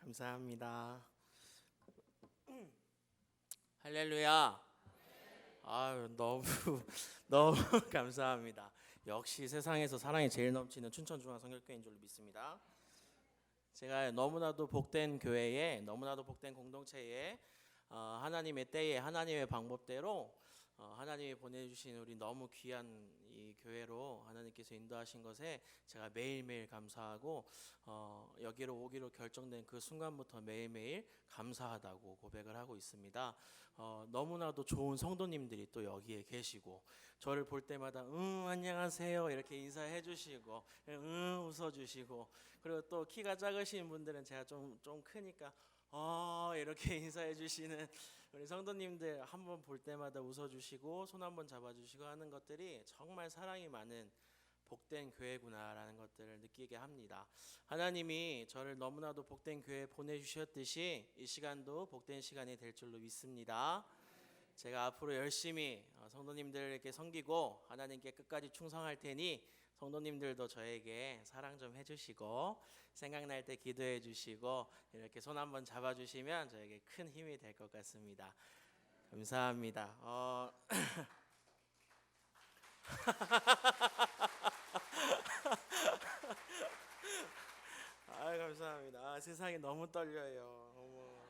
감사합니다. 할렐루야. 아유, 너무 너무 감사합니다. 역시 세상에서 사랑이 제일 넘치는 춘천중앙성결교회인 줄로 믿습니다. 제가 너무나도 복된 교회에, 너무나도 복된 공동체에 하나님의 때에 하나님의 방법대로 하나님이 보내주신 우리 너무 귀한 이 교회로 하나님께서 인도하신 것에 제가 매일매일 감사하고 여기로 오기로 결정된 그 순간부터 매일매일 감사하다고 고백을 하고 있습니다. 너무나도 좋은 성도님들이 또 여기에 계시고 저를 볼 때마다 안녕하세요 이렇게 인사해 주시고 웃어 주시고, 그리고 또 키가 작으신 분들은 제가 좀 크니까 이렇게 인사해 주시는 우리 성도님들 한번 볼 때마다 웃어주시고 손 한번 잡아주시고 하는 것들이 정말 사랑이 많은 복된 교회구나라는 것들을 느끼게 합니다. 하나님이 저를 너무나도 복된 교회에 보내주셨듯이 이 시간도 복된 시간이 될 줄로 믿습니다. 제가 앞으로 열심히 성도님들에게 섬기고 하나님께 끝까지 충성할 테니 성도님들도 저에게 사랑 좀 해주시고 생각날 때 기도해 주시고 이렇게 손 한번 잡아주시면 저에게 큰 힘이 될 것 같습니다. 감사합니다. 감사합니다. 세상이 너무 떨려요. 어머,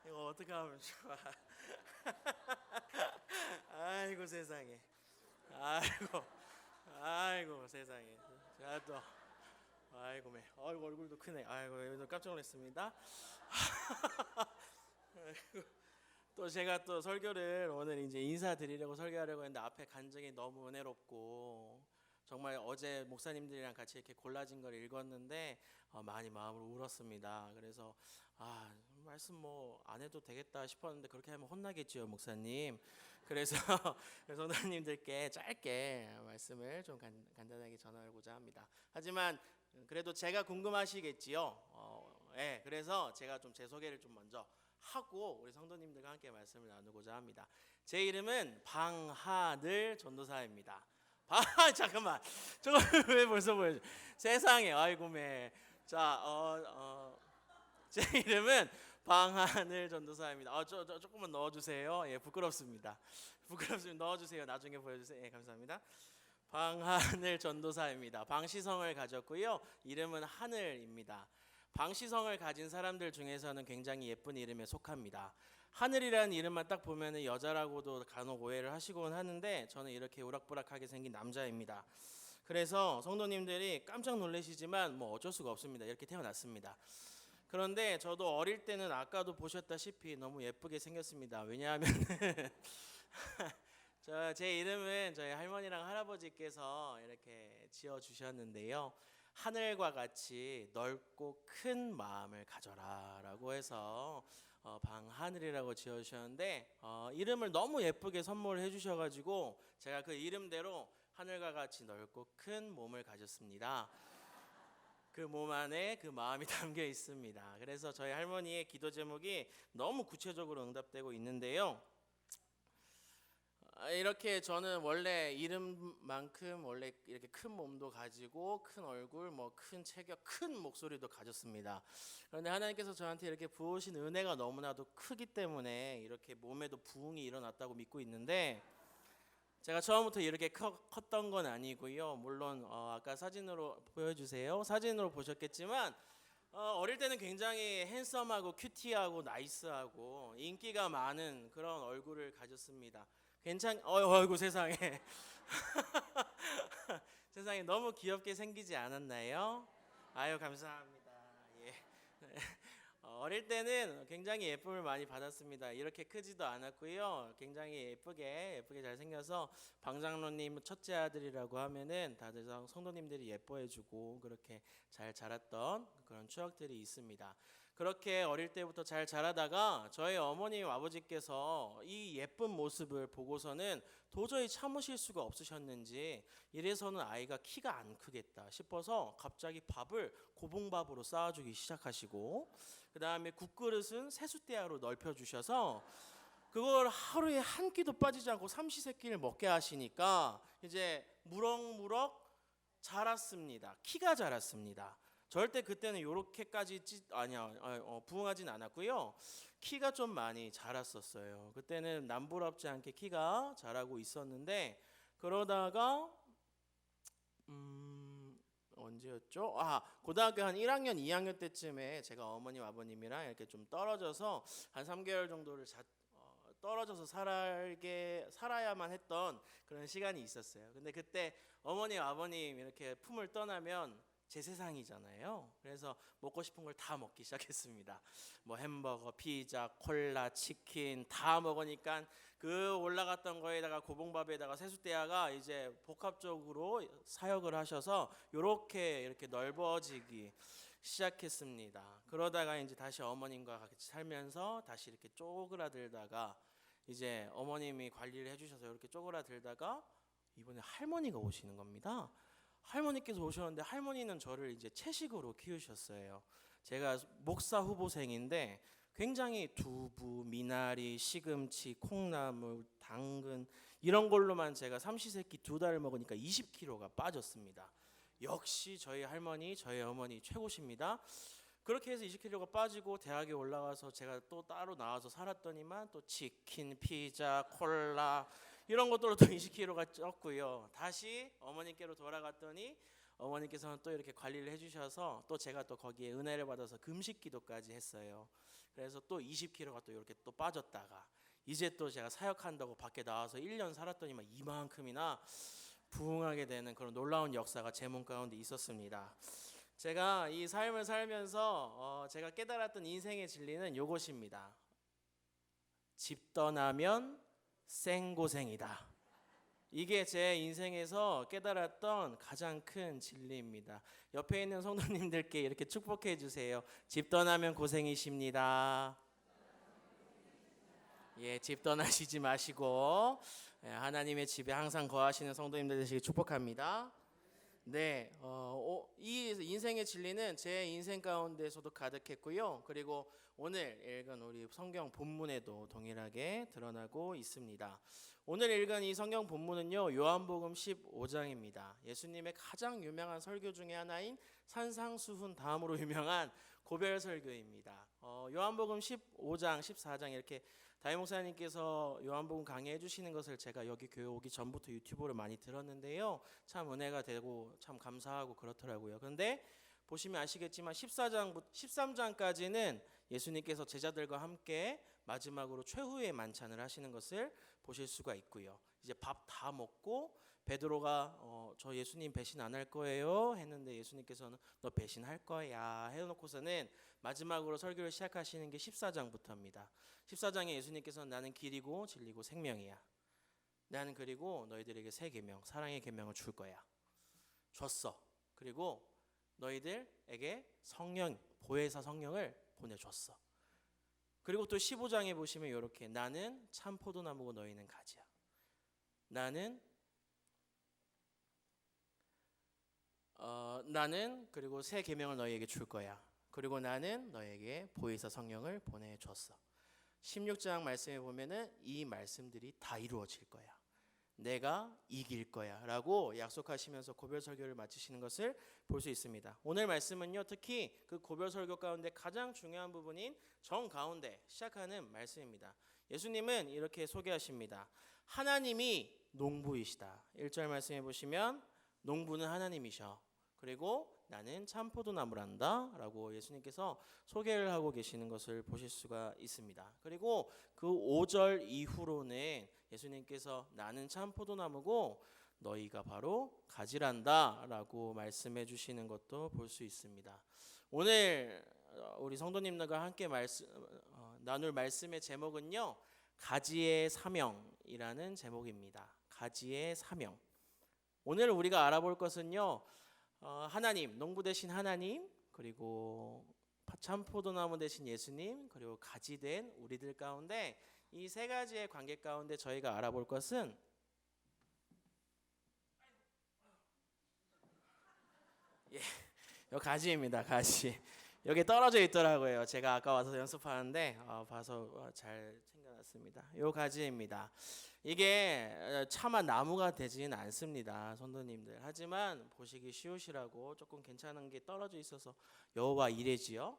이거 어떻게 하면 좋아? 아이고 세상에. 아이고 세상에. 제가 또 아이고 얼굴도 크네. 아이고 깜짝 놀랐습니다. 또 제가 또 설교를 오늘 이제 인사드리려고 설교하려고 했는데 앞에 간 적이 너무 은혜롭고 정말 어제 목사님들이랑 같이 이렇게 골라진 걸 읽었는데 많이 마음으로 울었습니다. 그래서 말씀 뭐 안 해도 되겠다 싶었는데 그렇게 하면 혼나겠지요 목사님. 그래서 성도님들께 짧게 말씀을 좀 간단하게 전하고자 합니다. 하지만 그래도 제가 궁금하시겠지요. 그래서 제가 좀 제 소개를 좀 먼저 하고 우리 성도님들과 함께 말씀을 나누고자 합니다. 제 이름은 방하늘 전도사입니다. 잠깐만, 저걸 왜 벌써 보여줘? 세상에, 아이고 매. 제 이름은 방하늘 전도사입니다. 조금만 넣어주세요. 예, 부끄럽습니다. 넣어주세요. 나중에 보여주세요. 예, 감사합니다. 방하늘 전도사입니다. 방시성을 가졌고요. 이름은 하늘입니다. 방시성을 가진 사람들 중에서는 굉장히 예쁜 이름에 속합니다. 하늘이라는 이름만 딱 보면 여자라고도 간혹 오해를 하시곤 하는데 저는 이렇게 우락부락하게 생긴 남자입니다. 그래서 성도님들이 깜짝 놀라시지만 뭐 어쩔 수가 없습니다. 이렇게 태어났습니다. 그런데 저도 어릴 때는 아까도 보셨다시피 너무 예쁘게 생겼습니다. 왜냐하면 제 이름은 저희 할머니랑 할아버지께서 이렇게 지어주셨는데요. 하늘과 같이 넓고 큰 마음을 가져라 라고 해서 방하늘이라고 지어주셨는데 이름을 너무 예쁘게 선물해 주셔가지고 제가 그 이름대로 하늘과 같이 넓고 큰 몸을 가졌습니다. 그 몸 안에 그 마음이 담겨 있습니다. 그래서 저희 할머니의 기도 제목이 너무 구체적으로 응답되고 있는데요. 이렇게 저는 원래 이름만큼 원래 이렇게 큰 몸도 가지고 큰 얼굴, 뭐 큰 체격, 큰 목소리도 가졌습니다. 그런데 하나님께서 저한테 이렇게 부으신 은혜가 너무나도 크기 때문에 이렇게 몸에도 부흥이 일어났다고 믿고 있는데 제가 처음부터 이렇게 컸던 건 아니고요. 물론 아까 사진으로 보여주세요. 사진으로 보셨겠지만 어릴 때는 굉장히 핸섬하고 큐티하고 나이스하고 인기가 많은 그런 얼굴을 가졌습니다. 어이구 세상에. 세상에 너무 귀엽게 생기지 않았나요? 아유 감사합니다. 예. 어릴 때는 굉장히 예쁨을 많이 받았습니다. 이렇게 크지도 않았고요. 굉장히 예쁘게 잘 생겨서 방장로님 첫째 아들이라고 하면은 다들 성도님들이 예뻐해주고 그렇게 잘 자랐던 그런 추억들이 있습니다. 그렇게 어릴 때부터 잘 자라다가 저희 어머님 아버지께서 이 예쁜 모습을 보고서는 도저히 참으실 수가 없으셨는지 이래서는 아이가 키가 안 크겠다 싶어서 갑자기 밥을 고봉밥으로 쌓아주기 시작하시고 그 다음에 국그릇은 세숫대야로 넓혀주셔서 그걸 하루에 한 끼도 빠지지 않고 삼시세끼를 먹게 하시니까 이제 무럭무럭 자랐습니다. 키가 자랐습니다. 절대 그때는 요렇게까지 부응하진 않았고요. 키가 좀 많이 자랐었어요. 그때는 남부럽지 않게 키가 자라고 있었는데 그러다가 언제였죠? 고등학교 한 1학년, 2학년 때쯤에 제가 어머님, 아버님이랑 이렇게 좀 떨어져서 한 3개월 정도를 떨어져서 살아야만 했던 그런 시간이 있었어요. 근데 그때 어머님, 아버님 이렇게 품을 떠나면 제 세상이잖아요. 그래서 먹고 싶은 걸 다 먹기 시작했습니다. 뭐 햄버거, 피자, 콜라, 치킨 다 먹으니까 그 올라갔던 거에다가 고봉밥에다가 세숫대야가 이제 복합적으로 사역을 하셔서 이렇게 넓어지기 시작했습니다. 그러다가 이제 다시 어머님과 같이 살면서 다시 이렇게 쪼그라들다가 이제 어머님이 관리를 해주셔서 이렇게 쪼그라들다가 이번에 할머니가 오시는 겁니다. 할머니께서 오셨는데 할머니는 저를 이제 채식으로 키우셨어요. 제가 목사 후보생인데 굉장히 두부, 미나리, 시금치, 콩나물, 당근 이런 걸로만 제가 삼시세끼 2달을 먹으니까 20kg가 빠졌습니다. 역시 저희 할머니, 저희 어머니 최고십니다. 그렇게 해서 20kg가 빠지고 대학에 올라가서 제가 또 따로 나와서 살았더니만 또 치킨, 피자, 콜라 이런 것들로 또 20kg가 쪘고요. 다시 어머니께로 돌아갔더니 어머니께서는 또 이렇게 관리를 해주셔서 또 제가 또 거기에 은혜를 받아서 금식 기도까지 했어요. 그래서 또 20kg가 또 이렇게 또 빠졌다가 이제 또 제가 사역한다고 밖에 나와서 1년 살았더니만 이만큼이나 부흥하게 되는 그런 놀라운 역사가 제 몸 가운데 있었습니다. 제가 이 삶을 살면서 제가 깨달았던 인생의 진리는 이것입니다. 집 떠나면 생고생이다. 이게 제 인생에서 깨달았던 가장 큰 진리입니다. 옆에 있는 성도님들께 이렇게 축복해 주세요. 집 떠나면 고생이십니다. 예, 집 떠나시지 마시고 하나님의 집에 항상 거하시는 성도님들 되시길 축복합니다. 네, 이 인생의 진리는 제 인생 가운데서도 가득했고요. 그리고 오늘 읽은 우리 성경 본문에도 동일하게 드러나고 있습니다. 오늘 읽은 이 성경 본문은요, 요한복음 15장입니다. 예수님의 가장 유명한 설교 중에 하나인 산상수훈 다음으로 유명한 고별 설교입니다. 요한복음 15장, 14장 이렇게 다임 목사님께서 요한복음 강의해 주시는 것을 제가 여기 교회 오기 전부터 유튜브로 많이 들었는데요. 참 은혜가 되고 참 감사하고 그렇더라고요. 그런데 보시면 아시겠지만 13장까지는 예수님께서 제자들과 함께 마지막으로 최후의 만찬을 하시는 것을 보실 수가 있고요. 이제 밥 다 먹고 베드로가 저 예수님 배신 안 할 거예요 했는데 예수님께서는 너 배신할 거야 해놓고서는 마지막으로 설교를 시작하시는 게 14장부터입니다. 14장에 예수님께서는 나는 길이고 진리고 생명이야. 나는 그리고 너희들에게 새 계명, 사랑의 계명을 줄 거야. 줬어. 그리고 너희들에게 성령, 보혜사 성령을 보내줬어. 그리고 또 15장에 보시면 이렇게 나는 참 포도나무고 너희는 가지야. 나는 그리고 새 계명을 너희에게 줄 거야. 그리고 나는 너에게 보혜사 성령을 보내줬어. 16장 말씀에 보면은 이 말씀들이 다 이루어질 거야. 내가 이길 거야 라고 약속하시면서 고별 설교를 마치시는 것을 볼 수 있습니다. 오늘 말씀은요, 특히 그 고별 설교 가운데 가장 중요한 부분인 정 가운데 시작하는 말씀입니다. 예수님은 이렇게 소개하십니다. 하나님이 농부이시다. 1절 말씀해 보시면 농부는 하나님이셔. 그리고 나는 참 포도나무란다 라고 예수님께서 소개를 하고 계시는 것을 보실 수가 있습니다. 그리고 그 5절 이후로는 예수님께서 나는 참 포도나무고 너희가 바로 가지란다 라고 말씀해 주시는 것도 볼 수 있습니다. 오늘 우리 성도님들과 함께 나눌 말씀의 제목은요, 가지의 사명이라는 제목입니다. 가지의 사명. 오늘 우리가 알아볼 것은요, 하나님, 농부 되신 하나님, 그리고 참 포도나무 되신 예수님, 그리고 가지 된 우리들 가운데 이 세 가지의 관계 가운데 저희가 알아볼 것은 요 가지입니다. 가지. 여기 떨어져 있더라고요. 제가 아까 와서 연습하는데 봐서 잘 챙겨놨습니다. 요 가지입니다. 이게 차마 나무가 되지는 않습니다, 성도님들. 하지만 보시기 쉬우시라고 조금 괜찮은 게 떨어져 있어서 여호와 이레지요.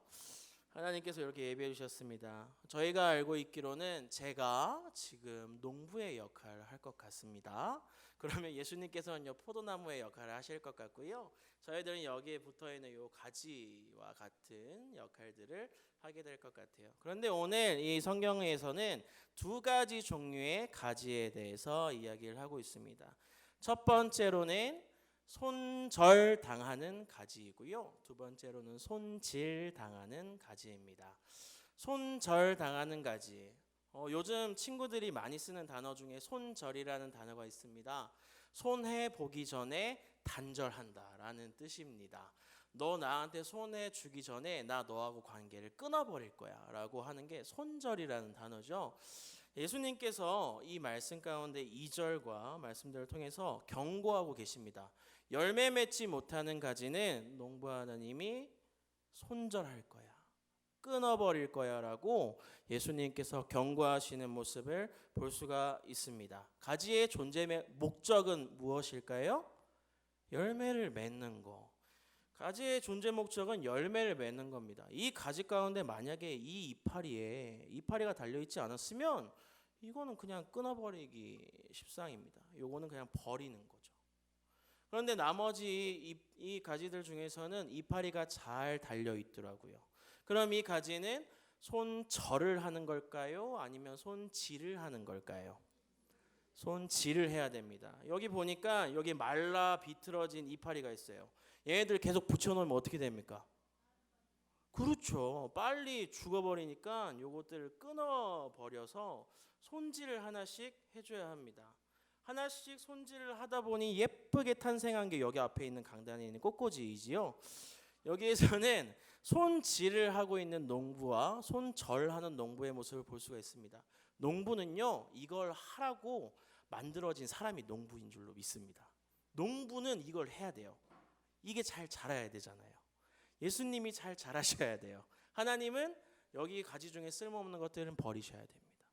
하나님께서 이렇게 예비해 주셨습니다. 저희가 알고 있기로는 제가 지금 농부의 역할을 할 것 같습니다. 그러면 예수님께서는 포도나무의 역할을 하실 것 같고요. 저희들은 여기에 붙어있는 요 가지와 같은 역할들을 하게 될 것 같아요. 그런데 오늘 이 성경에서는 두 가지 종류의 가지에 대해서 이야기를 하고 있습니다. 첫 번째로는 손절 당하는 가지이고요. 두 번째로는 손질 당하는 가지입니다. 손절 당하는 가지. 요즘 친구들이 많이 쓰는 단어 중에 손절이라는 단어가 있습니다. 손해 보기 전에 단절한다라는 뜻입니다. 너 나한테 손해 주기 전에 나 너하고 관계를 끊어버릴 거야 라고 하는 게 손절이라는 단어죠. 예수님께서 이 말씀 가운데 2절과 말씀들을 통해서 경고하고 계십니다. 열매 맺지 못하는 가지는 농부 하나님이 손절할 거야, 끊어버릴 거야 라고 예수님께서 경고하시는 모습을 볼 수가 있습니다. 가지의 존재의 목적은 무엇일까요? 열매를 맺는 거. 가지의 존재 목적은 열매를 맺는 겁니다. 이 가지 가운데 만약에 이 이파리가 달려있지 않았으면 이거는 그냥 끊어버리기 십상입니다. 요거는 그냥 버리는 거죠. 그런데 나머지 이 가지들 중에서는 이파리가 잘 달려있더라고요. 그럼 이 가지는 손절을 하는 걸까요? 아니면 손질을 하는 걸까요? 손질을 해야 됩니다. 여기 보니까 여기 말라 비틀어진 이파리가 있어요. 얘네들 계속 붙여놓으면 어떻게 됩니까? 그렇죠. 빨리 죽어버리니까 요것들을 끊어버려서 손질을 하나씩 해줘야 합니다. 하나씩 손질을 하다 보니 예쁘게 탄생한 게 여기 앞에 있는 강단에 있는 꽃꽂이이지요. 여기에서는 손질을 하고 있는 농부와 손절하는 농부의 모습을 볼 수가 있습니다. 농부는요, 이걸 하라고 만들어진 사람이 농부인 줄로 믿습니다. 농부는 이걸 해야 돼요. 이게 잘 자라야 되잖아요. 예수님이 잘 자라셔야 돼요. 하나님은 여기 가지 중에 쓸모없는 것들은 버리셔야 됩니다.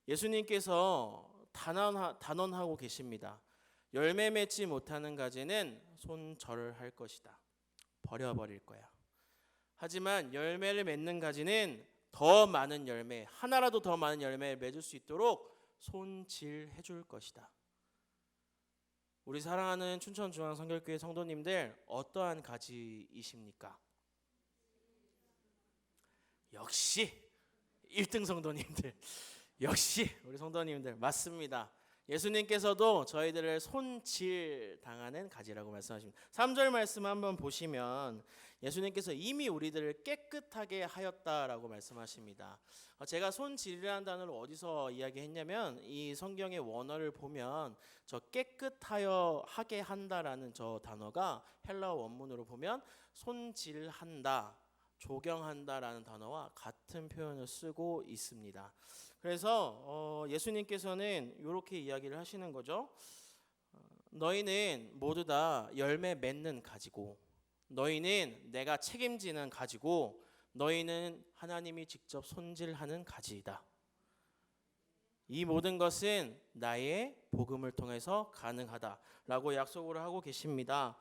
예수님께서 단언하고 계십니다. 열매 맺지 못하는 가지는 손절을 할 것이다. 버려버릴 거야. 하지만 열매를 맺는 가지는 더 많은 열매, 하나라도 더 많은 열매를 맺을 수 있도록 손질해 줄 것이다. 우리 사랑하는 춘천중앙성결교회 성도님들, 어떠한 가지이십니까? 역시 1등 성도님들, 역시 우리 성도님들 맞습니다. 예수님께서도 저희들을 손질 당하는 가지라고 말씀하십니다. 3절 말씀 한번 보시면 예수님께서 이미 우리들을 깨끗하게 하였다라고 말씀하십니다. 제가 손질이라는 단어를 어디서 이야기했냐면 이 성경의 원어를 보면 저 깨끗하여 하게 한다라는 저 단어가 헬라어 원문으로 보면 손질한다, 조경한다라는 단어와 같은 표현을 쓰고 있습니다. 그래서 예수님께서는 이렇게 이야기를 하시는 거죠. 너희는 모두 다 열매 맺는 가지고, 너희는 내가 책임지는 가지고, 너희는 하나님이 직접 손질하는 가지이다. 이 모든 것은 나의 복음을 통해서 가능하다라고 약속을 하고 계십니다.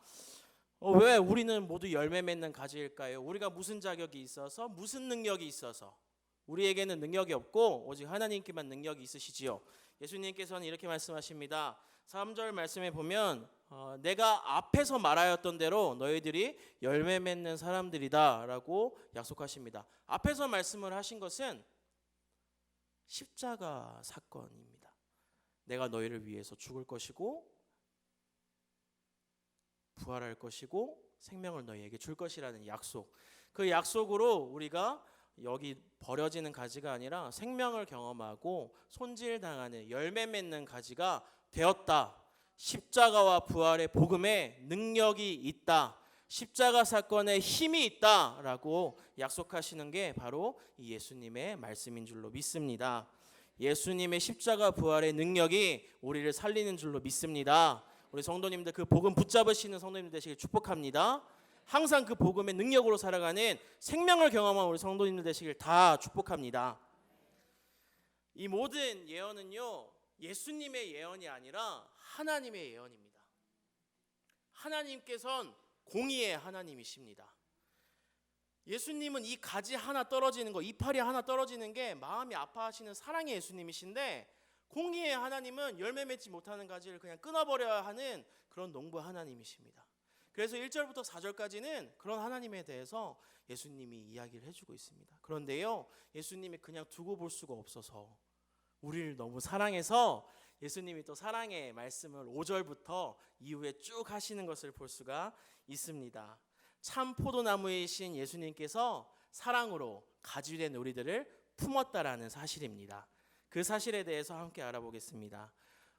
왜 우리는 모두 열매 맺는 가지일까요? 우리가 무슨 자격이 있어서, 무슨 능력이 있어서? 우리에게는 능력이 없고 오직 하나님께만 능력이 있으시지요. 예수님께서는 이렇게 말씀하십니다. 3절 말씀에 보면 내가 앞에서 말하였던 대로 너희들이 열매 맺는 사람들이다 라고 약속하십니다. 앞에서 말씀을 하신 것은 십자가 사건입니다. 내가 너희를 위해서 죽을 것이고 부활할 것이고 생명을 너희에게 줄 것이라는 약속. 그 약속으로 우리가 여기 버려지는 가지가 아니라 생명을 경험하고 손질당하는 열매 맺는 가지가 되었다. 십자가와 부활의 복음에 능력이 있다. 십자가 사건에 힘이 있다라고 약속하시는 게 바로 이 예수님의 말씀인 줄로 믿습니다. 예수님의 십자가 부활의 능력이 우리를 살리는 줄로 믿습니다. 우리 성도님들 그 복음 붙잡으시는 성도님들 되시길 축복합니다. 항상 그 복음의 능력으로 살아가는 생명을 경험한 우리 성도님들 되시길 다 축복합니다. 이 모든 예언은요, 예수님의 예언이 아니라 하나님의 예언입니다. 하나님께서는 공의의 하나님이십니다. 예수님은 이 가지 하나 떨어지는 거, 이파리 하나 떨어지는 게 마음이 아파하시는 사랑의 예수님이신데, 공의의 하나님은 열매 맺지 못하는 가지를 그냥 끊어버려야 하는 그런 농부의 하나님이십니다. 그래서 1절부터 4절까지는 그런 하나님에 대해서 예수님이 이야기를 해주고 있습니다. 그런데요, 예수님이 그냥 두고 볼 수가 없어서 우리를 너무 사랑해서 예수님이 또 사랑의 말씀을 5절부터 이후에 쭉 하시는 것을 볼 수가 있습니다. 참 포도나무이신 예수님께서 사랑으로 가지된 우리들을 품었다라는 사실입니다. 그 사실에 대해서 함께 알아보겠습니다.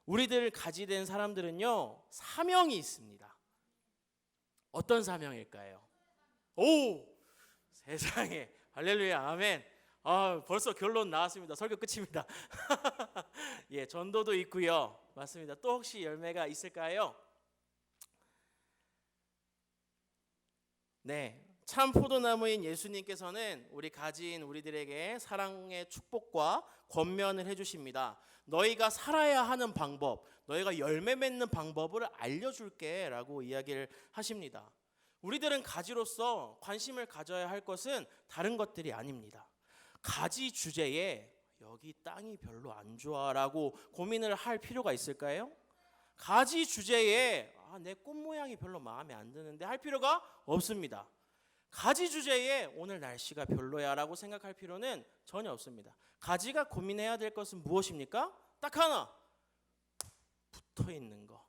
우리들 가지된 사람들은요, 사명이 있습니다. 어떤 사명일까요? 오! 세상에, 할렐루야, 아멘. 벌써 결론 나왔습니다. 설교 끝입니다. 예, 전도도 있고요. 맞습니다. 또 혹시 열매가 있을까요? 네, 참 포도나무인 예수님께서는 우리 가진 우리들에게 사랑의 축복과 권면을 해주십니다. 너희가 살아야 하는 방법, 너희가 열매 맺는 방법을 알려줄게 라고 이야기를 하십니다. 우리들은 가지로서 관심을 가져야 할 것은 다른 것들이 아닙니다. 가지 주제에 여기 땅이 별로 안 좋아 라고 고민을 할 필요가 있을까요? 가지 주제에 내 꽃 모양이 별로 마음에 안 드는데 할 필요가 없습니다. 가지 주제에 오늘 날씨가 별로야 라고 생각할 필요는 전혀 없습니다. 가지가 고민해야 될 것은 무엇입니까? 딱 하나, 붙어있는 거.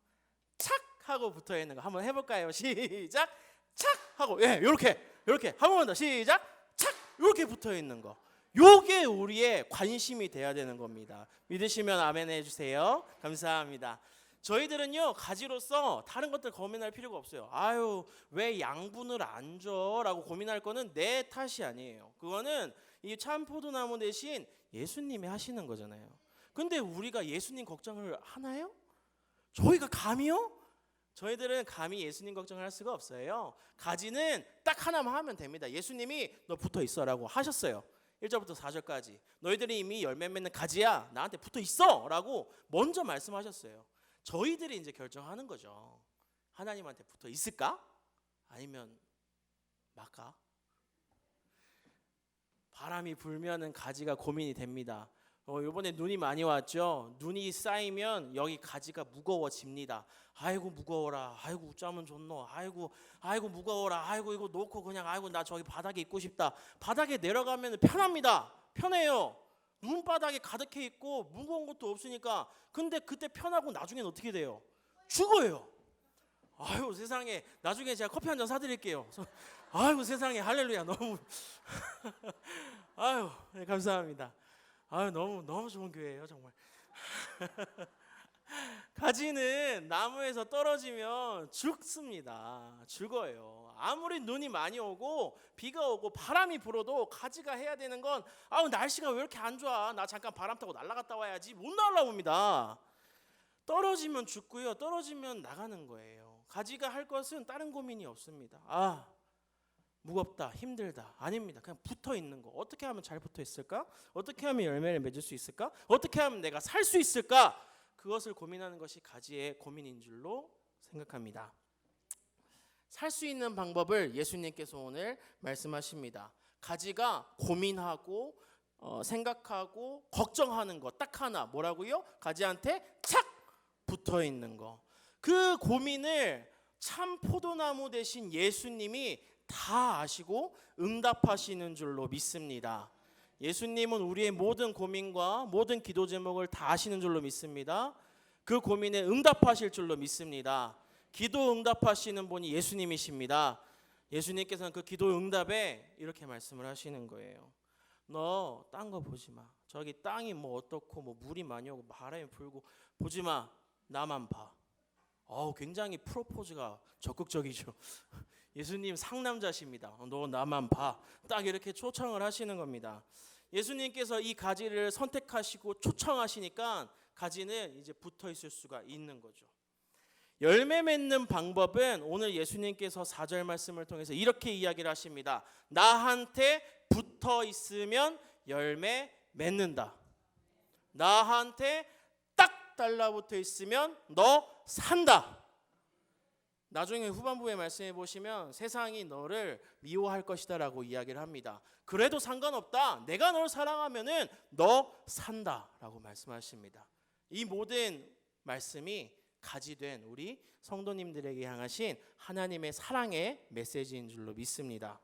착 하고 붙어있는 거 한번 해볼까요? 시작. 착 하고, 예, 요렇게 한 번만 더. 시작. 착. 요렇게 붙어있는 거. 요게 우리의 관심이 돼야 되는 겁니다. 믿으시면 아멘 해주세요. 감사합니다. 저희들은요, 가지로서 다른 것들 고민할 필요가 없어요. 아유, 왜 양분을 안 줘? 라고 고민할 거는 내 탓이 아니에요. 그거는 이 참 포도나무 대신 예수님이 하시는 거잖아요. 근데 우리가 예수님 걱정을 하나요? 저희가 감히요? 저희들은 감히 예수님 걱정을 할 수가 없어요. 가지는 딱 하나만 하면 됩니다. 예수님이 너 붙어 있어 라고 하셨어요. 1절부터 4절까지 너희들이 이미 열매 맺는 가지야, 나한테 붙어 있어 라고 먼저 말씀하셨어요. 저희들이 이제 결정하는 거죠. 하나님한테 붙어 있을까? 아니면 말까? 바람이 불면은 가지가 고민이 됩니다. 이번에 눈이 많이 왔죠. 눈이 쌓이면 여기 가지가 무거워집니다. 아이고 무거워라. 아이고 어쩌면 좋노. 아이고 무거워라. 아이고 이거 놓고 그냥 아이고 나 저기 바닥에 있고 싶다. 바닥에 내려가면 편합니다. 편해요. 눈바닥에 가득해 있고 무거운 것도 없으니까. 근데 그때 편하고 나중에는 어떻게 돼요? 죽어요. 아유 세상에, 나중에 제가 커피 한 잔 사드릴게요. 아유 세상에, 할렐루야. 너무 아유 네, 감사합니다. 아유 너무 좋은 교회예요 정말. 가지는 나무에서 떨어지면 죽습니다. 죽어요. 아무리 눈이 많이 오고 비가 오고 바람이 불어도 가지가 해야 되는 건 날씨가 왜 이렇게 안 좋아, 나 잠깐 바람 타고 날아갔다 와야지. 못 날아옵니다. 떨어지면 죽고요, 떨어지면 나가는 거예요. 가지가 할 것은 다른 고민이 없습니다. 무겁다, 힘들다, 아닙니다. 그냥 붙어 있는 거. 어떻게 하면 잘 붙어 있을까? 어떻게 하면 열매를 맺을 수 있을까? 어떻게 하면 내가 살 수 있을까? 그것을 고민하는 것이 가지의 고민인 줄로 생각합니다. 살 수 있는 방법을 예수님께서 오늘 말씀하십니다. 가지가 고민하고 생각하고 걱정하는 거 딱 하나, 뭐라고요? 가지한테 착 붙어 있는 거. 그 고민을 참 포도나무 대신 예수님이 다 아시고 응답하시는 줄로 믿습니다. 예수님은 우리의 모든 고민과 모든 기도 제목을 다 아시는 줄로 믿습니다. 그 고민에 응답하실 줄로 믿습니다. 기도 응답하시는 분이 예수님이십니다. 예수님께서는 그 기도 응답에 이렇게 말씀을 하시는 거예요. 너 딴 거 보지 마. 저기 땅이 뭐 어떻고 뭐 물이 많이 오고 바람이 불고 보지 마. 나만 봐. 굉장히 프로포즈가 적극적이죠. 예수님 상남자십니다. 너 나만 봐. 딱 이렇게 초청을 하시는 겁니다. 예수님께서 이 가지를 선택하시고 초청하시니까 가지는 이제 붙어 있을 수가 있는 거죠. 열매 맺는 방법은 오늘 예수님께서 4절 말씀을 통해서 이렇게 이야기를 하십니다. 나한테 붙어 있으면 열매 맺는다. 나한테 딱 달라붙어 있으면 너 산다. 나중에 후반부에 말씀해 보시면 세상이 너를 미워할 것이다 라고 이야기를 합니다. 그래도 상관없다. 내가 널 사랑하면은 너 산다 라고 말씀하십니다. 이 모든 말씀이 가지된 우리 성도님들에게 향하신 하나님의 사랑의 메시지인 줄로 믿습니다.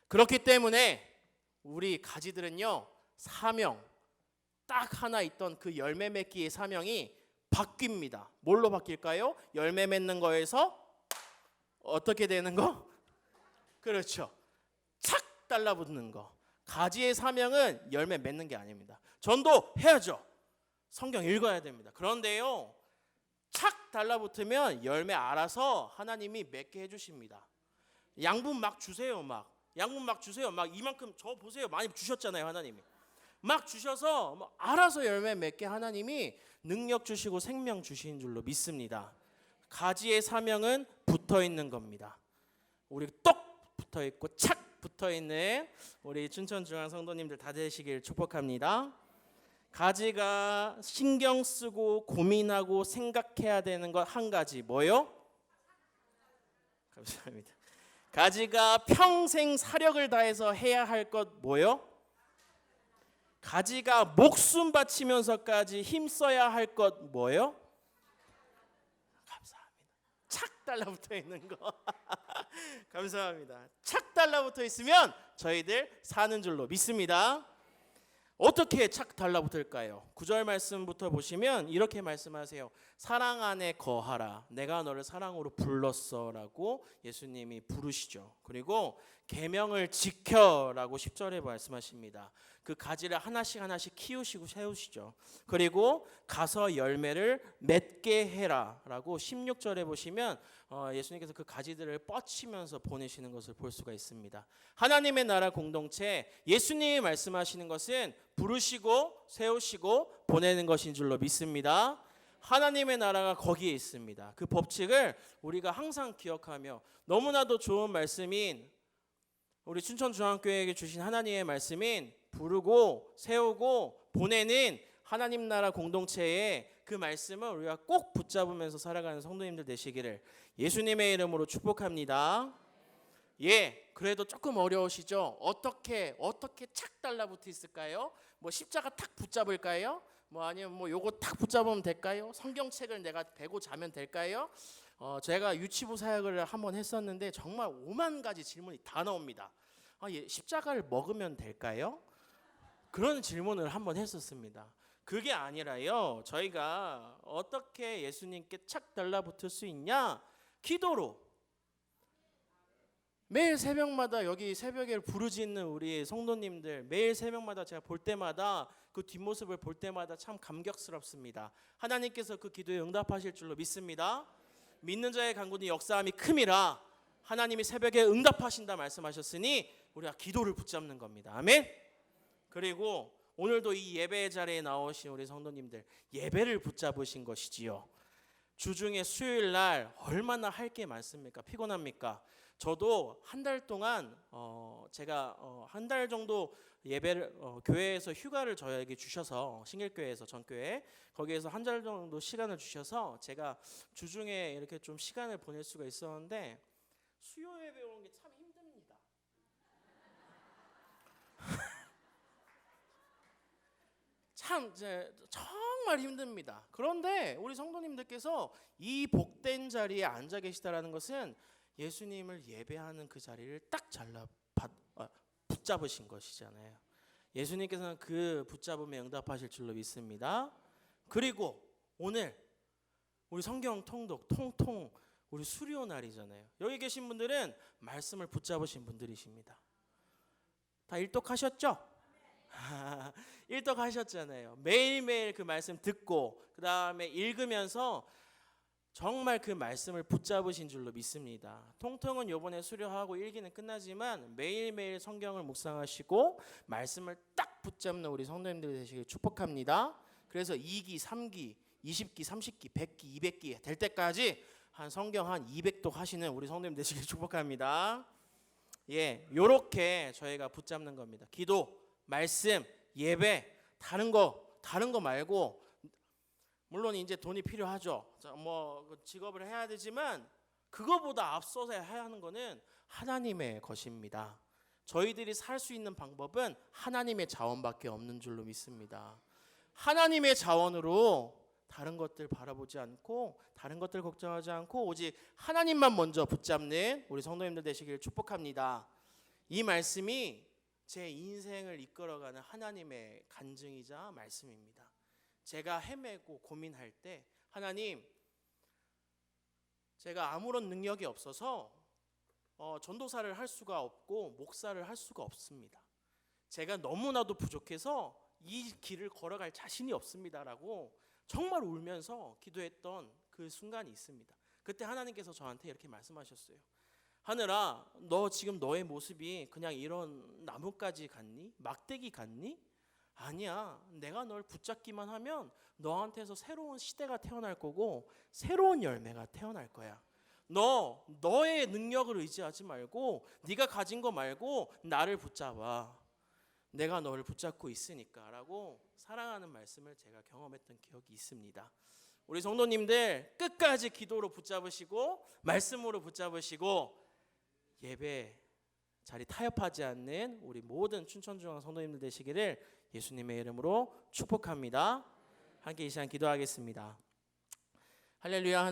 그렇기 때문에 우리 가지들은요, 사명, 딱 하나 있던 그 열매 맺기의 사명이 바뀝니다. 뭘로 바뀔까요? 열매 맺는 거에서 어떻게 되는 거? 그렇죠. 착 달라붙는 거. 가지의 사명은 열매 맺는 게 아닙니다. 전도해야죠. 성경 읽어야 됩니다. 그런데요, 착 달라붙으면 열매 알아서 하나님이 맺게 해주십니다. 양분 막 주세요. 양분 막 주세요. 이만큼 저 보세요. 많이 주셨잖아요. 하나님이 막 주셔서 알아서 열매 맺게 하나님이 능력 주시고 생명 주신 줄로 믿습니다. 가지의 사명은 붙어 있는 겁니다. 우리 똑 붙어 있고 착 붙어 있는 우리 춘천중앙 성도님들 다 되시길 축복합니다. 가지가 신경 쓰고 고민하고 생각해야 되는 것 한 가지, 뭐요? 감사합니다. 가지가 평생 사력을 다해서 해야 할 것 뭐요? 가지가 목숨 바치면서까지 힘써야 할 것 뭐요? 감사합니다. 착 달라붙어 있는 거. 감사합니다. 착 달라붙어 있으면 저희들 사는 줄로 믿습니다. 어떻게 착 달라붙을까요? 9절 말씀부터 보시면 이렇게 말씀하세요. 사랑 안에 거하라. 내가 너를 사랑으로 불렀어 라고 예수님이 부르시죠. 그리고 계명을 지켜라고 10절에 말씀하십니다. 그 가지를 하나씩 하나씩 키우시고 세우시죠. 그리고 가서 열매를 맺게 해라 라고 16절에 보시면 예수님께서 그 가지들을 뻗치면서 보내시는 것을 볼 수가 있습니다. 하나님의 나라 공동체, 예수님이 말씀하시는 것은 부르시고 세우시고 보내는 것인 줄로 믿습니다. 하나님의 나라가 거기에 있습니다. 그 법칙을 우리가 항상 기억하며, 너무나도 좋은 말씀인 우리 춘천중앙교회에게 주신 하나님의 말씀인 부르고 세우고 보내는 하나님 나라 공동체의 그 말씀을 우리가 꼭 붙잡으면서 살아가는 성도님들 되시기를 예수님의 이름으로 축복합니다. 그래도 조금 어려우시죠? 어떻게 착 달라붙어 있을까요? 십자가 탁 붙잡을까요? 아니면 요거 탁 붙잡으면 될까요? 성경책을 내가 베고 자면 될까요? 제가 유치부 사역을 한번 했었는데 정말 5만 가지 질문이 다 나옵니다. 십자가를 먹으면 될까요? 그런 질문을 한번 했었습니다. 그게 아니라요, 저희가 어떻게 예수님께 착 달라붙을 수 있냐? 기도로. 매일 새벽마다 여기 새벽에 부르짖는 우리 성도님들, 매일 새벽마다 제가 볼 때마다 그 뒷모습을 볼 때마다 참 감격스럽습니다. 하나님께서 그 기도에 응답하실 줄로 믿습니다. 믿는 자의 간구는 역사함이 큼이라. 하나님이 새벽에 응답하신다 말씀하셨으니 우리가 기도를 붙잡는 겁니다. 아멘. 그리고 오늘도 이 예배 자리에 나오신 우리 성도님들, 예배를 붙잡으신 것이지요. 주중에 수요일 날 얼마나 할 게 많습니까? 피곤합니까? 저도 한 달 동안 제가 한 달 정도 예배를 교회에서 휴가를 저에게 주셔서, 신길교회에서 전교회 거기에서 한 달 정도 시간을 주셔서 제가 주중에 이렇게 좀 시간을 보낼 수가 있었는데 수요 예배 오는 게 참 힘듭니다. 참 정말 힘듭니다. 그런데 우리 성도님들께서 이 복된 자리에 앉아 계시다라는 것은 예수님을 예배하는 그 자리를 딱 붙잡으신 것이잖아요. 예수님께서는 그 붙잡음에 응답하실 줄로 믿습니다. 그리고 오늘 우리 성경 통독 통통 우리 수료 날이잖아요. 여기 계신 분들은 말씀을 붙잡으신 분들이십니다. 다 일독하셨죠? 일독하셨잖아요. 매일매일 그 말씀 듣고 그 다음에 읽으면서 정말 그 말씀을 붙잡으신 줄로 믿습니다. 통통은 요번에 수료하고 일기는 끝나지만 매일매일 성경을 묵상하시고 말씀을 딱 붙잡는 우리 성도님들 되시길 축복합니다. 그래서 2기, 3기, 20기, 30기, 100기, 200기 될 때까지 한 성경 한 200독 하시는 우리 성도님 되시길 축복합니다. 예, 요렇게 저희가 붙잡는 겁니다. 기도, 말씀, 예배, 다른 거 말고, 물론 이제 돈이 필요하죠. 뭐 직업을 해야 되지만 그거보다 앞서서 해야 하는 거는 하나님의 것입니다. 저희들이 살 수 있는 방법은 하나님의 자원밖에 없는 줄로 믿습니다. 하나님의 자원으로 다른 것들 바라보지 않고 다른 것들 걱정하지 않고 오직 하나님만 먼저 붙잡는 우리 성도님들 되시길 축복합니다. 이 말씀이 제 인생을 이끌어가는 하나님의 간증이자 말씀입니다. 제가 헤매고 고민할 때 하나님, 제가 아무런 능력이 없어서 전도사를 할 수가 없고 목사를 할 수가 없습니다. 제가 너무나도 부족해서 이 길을 걸어갈 자신이 없습니다라고 정말 울면서 기도했던 그 순간이 있습니다. 그때 하나님께서 저한테 이렇게 말씀하셨어요. 하늘아, 너 지금 너의 모습이 그냥 이런 나뭇가지 같니? 막대기 같니? 아니야. 내가 널 붙잡기만 하면 너한테서 새로운 시대가 태어날 거고 새로운 열매가 태어날 거야. 너의 능력을 의지하지 말고 네가 가진 거 말고 나를 붙잡아. 내가 너를 붙잡고 있으니까 라고 사랑하는 말씀을 제가 경험했던 기억이 있습니다. 우리 성도님들 끝까지 기도로 붙잡으시고 말씀으로 붙잡으시고 예배 자리 타협하지 않는 우리 모든 춘천중앙 성도님들 되시기를 예수님의 이름으로 축복합니다. 함께 이 시간 기도하겠습니다. 할렐루야.